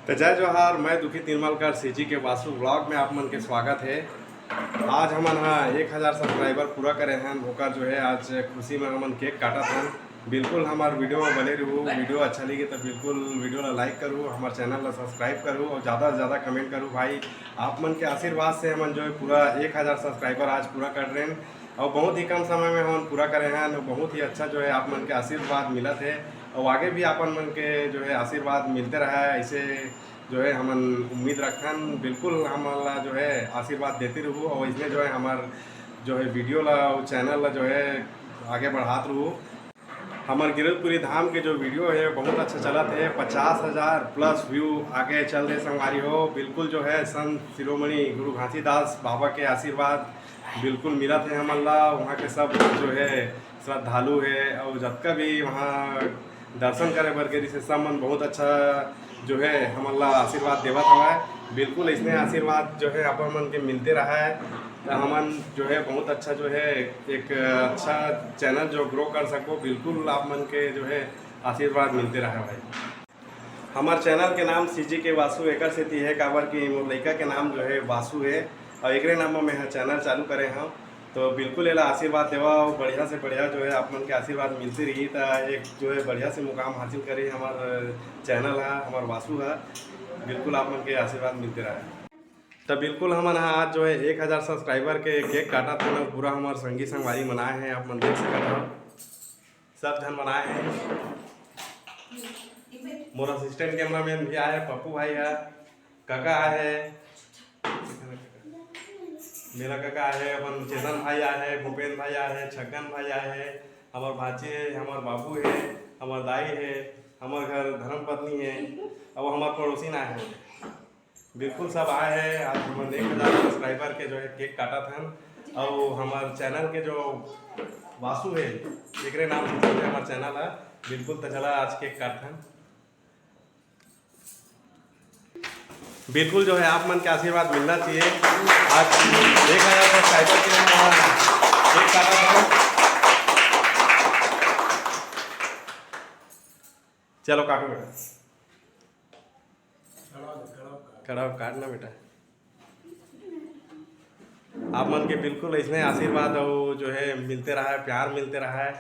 तो जय जोहार, मैं दुखी तिरमलकर सीजी के वासु ब्लॉग में आप मन के स्वागत है। आज हमन 1000 सब्सक्राइबर पूरा करे हैं होकर जो है आज खुशी में हमन केक काटा था। बिल्कुल हमारे वीडियो में बने रहूँ। वीडियो अच्छा लगे तो बिल्कुल वीडियो ला लाइक करूँ, हमारे चैनल ला सब्सक्राइब करूँ और ज़्यादा से ज़्यादा कमेंट करूँ। भाई आप मन के आशीर्वाद से हमन जो है पूरा 1000 सब्सक्राइबर आज पूरा कर रहे हैं और बहुत ही कम समय में हम पूरा करे हैं। बहुत ही अच्छा जो है आप मन के आशीर्वाद मिलत है और आगे भी अपन मन के जो है आशीर्वाद मिलते रहा है। ऐसे जो है हमन उम्मीद रखन बिल्कुल हमारा जो है आशीर्वाद देते रहूँ और इसमें जो है हमार जो है वीडियो ला चैनल ला जो है आगे बढ़ाते रहूँ। हमार गिरधपुरी धाम के जो वीडियो है बहुत अच्छा चलत है। 50,000 प्लस व्यू आगे चल रहे संगवारी हो। बिल्कुल जो है संत शिरोमणि गुरु घासीदास बाबा के आशीर्वाद बिल्कुल मिलत है हमन ला। वहाँ के सब जो है श्रद्धालु है और जबका भी वहाँ दर्शन करे बर के सब मन बहुत अच्छा जो है हमन ला आशीर्वाद देवत हवा। बिल्कुल इसमें आशीर्वाद जो है अपन मन के मिलते रहा है तो हमन जो है बहुत अच्छा जो है एक अच्छा चैनल जो ग्रो कर सको। बिल्कुल आप मन के जो है आशीर्वाद मिलते रहा है भाई। हमारे चैनल के नाम सीजी के वासु एक सेती है काबर की मोर लड़का के नाम जो है वासु है और एक नाम में चैनल चालू करे हम। तो बिल्कुल एला आशीर्वाद देवा और बढ़िया से बढ़िया जो है आप मन के आशीर्वाद मिलती रही तो एक जो है बढ़िया से मुकाम हासिल करे हमार चैनल है हमार वासु है। बिल्कुल आप मन के आशीर्वाद मिलते रहे। तो बिल्कुल हमन आज जो है 1000 सब्सक्राइबर के केक काटा था ना पूरा हमारे संगी संगवारी मनाए हैं। आप मन देख सकते हो सब जन मनाए हैं। मोर असिस्टेंट कैमरामैन भी आए हैं, पप्पू भाई है, काका आए हैं, मेरा काका आए हैं, अपन चेतन भाई आए हैं, भूपेंद्र भाई आए हैं, छगन भाई आए हैं, हमारे भाची है, हमारे बाबू है, हमारे दाई है, हमारे घर धर्म पत्नी है और हमारे पड़ोसी ना है। बिल्कुल सब आए हैं। आज हमारे 1000 सब्सक्राइबर के जो है केक काटा था और हमारे चैनल के जो वासु है एक नाम से हमारा चैनल है। बिल्कुल तो चला आज केक काट था। बिल्कुल जो है आप मन के आशीर्वाद मिलना चाहिए। आज 1000 सब्सक्राइबर के केक काटा था। चलो काटो बेटा, खड़ा काटना बेटा। आप मन के बिल्कुल इसमें आशीर्वाद और जो है मिलते रहा है, प्यार मिलते रहा है।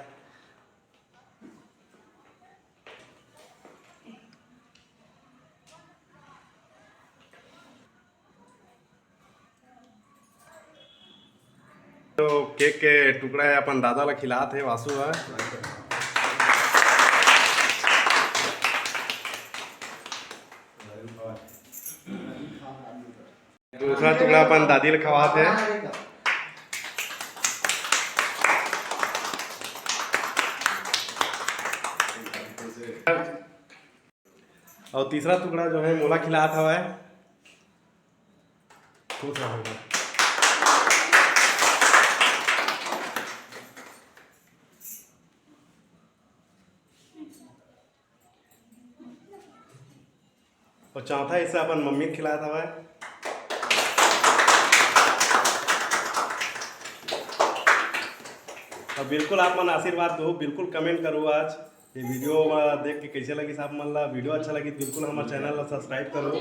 तो केक के टुकड़ा है अपन दादा ला खिलाते है वासु है। दूसरा टुकड़ा अपन दादी ला खवाते है और तीसरा टुकड़ा जो है मोला खिलाता हुआ है। खुश रहोगे। और चौथा हिस्सा अपन मम्मी को खिलाता हुआ है। और बिल्कुल आप मन आशीर्वाद दो, बिल्कुल कमेंट करो। आज ये वीडियो देख के कैसे लगी साहब मन ला। वीडियो अच्छा लगी बिल्कुल हमारे चैनल ला सब्सक्राइब करो।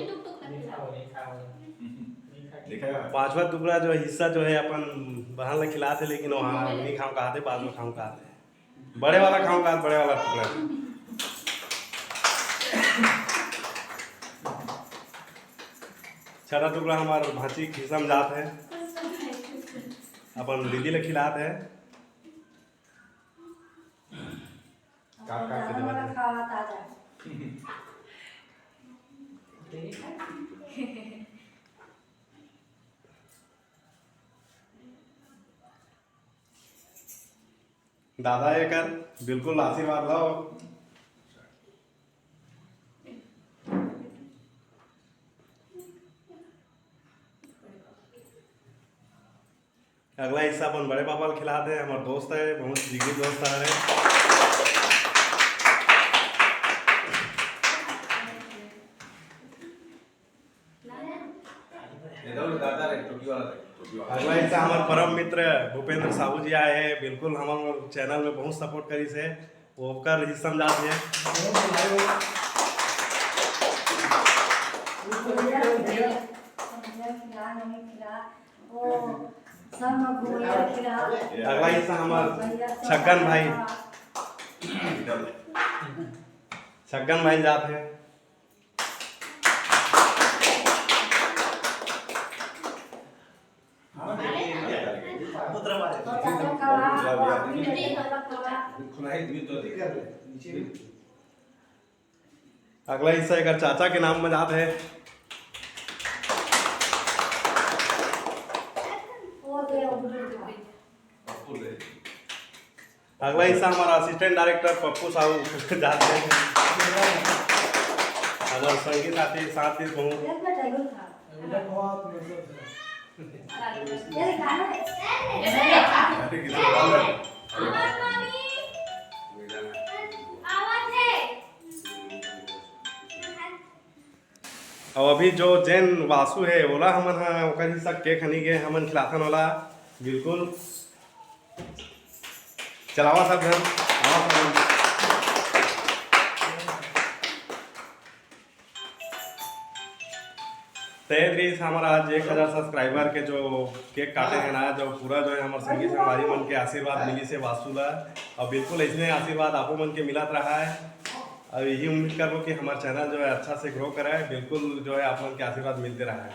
पांचवा टुकड़ा जो हिस्सा जो है अपन बहन ला खिलाते लेकिन वहाँ नहीं खाऊं कहते, बाद में खाऊं कहते। बड़े वाला खाऊं कहते, बड़े वाला टुकड़ा। छठा टुकड़ा हमारे भांची खिसम जात है, अपन दीदी ला खिलाते है। दादा ये कर बिल्कुल आशीर्वाद लो। अगला हिस्सा अपन बड़े पापा को खिलाते हैं। हमारे दोस्त है, बहुत जिगरी दोस्त है। अगला हिस्सा हमारे परम मित्र भूपेंद्र साहू जी आए हैं। बिल्कुल हमारे चैनल में बहुत सपोर्ट करी से वो कर हिस्सा में जाते हैं। अगला हिस्सा हमार छगन भाई जाते हैं। अगला हिस्सा एक चाचा के नाम में जाते हैं। अगला हिस्सा हमारा असिस्टेंट डायरेक्टर पप्पू साहू जाते हैं। हमारे संगी साथी साथी और अभी जो जैन वासु है ओला हमन ओकर हिस्सा केक हनी के हमन खिलाथन वाला बिल्कुल चलावा सब हम हमारा आज 1000 सब्सक्राइबर के जो केक काटे हैं ना, जो पूरा जो है हमारे संगी संगवारी मन के आशीर्वाद मिली से वासुला और बिल्कुल इसने आशीर्वाद आपो मन के मिलत रहा है। और यही उम्मीद करो कि हमारा चैनल जो है अच्छा से ग्रो करा है, बिल्कुल जो है आप मन के आशीर्वाद मिलते रहा है।